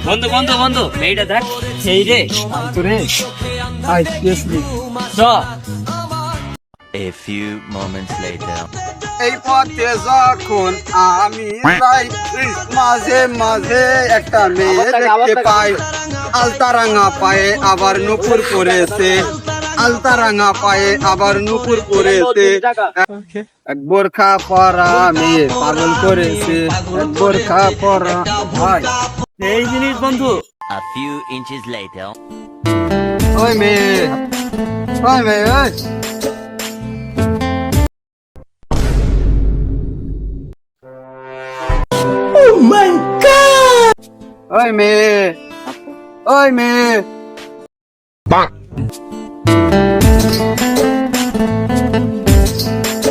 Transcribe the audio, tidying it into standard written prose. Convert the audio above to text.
বন্ধু বন্ধু বন্ধু মেয়েটা দেখ সেই রে তোরে আই সিরিয়াসলি চ A few moments later. এই পথে যখন আমি যাই মাঝে মাঝে একটা মেয়ে দেখতে পাই আলতারাঙা পায়ে আবার নুপুর পরেছে আলতারাঙা পায়ে আবার নুপুর পরেছে এক বোরখা পরা মেয়ে পাগল করেছে এক বোরখা পরা ভাই এই জিনিস বন্ধু A few inches later. ওই মেয়ে ওই মেয়ে ওই ওই মেয়ে ওই মেয়ে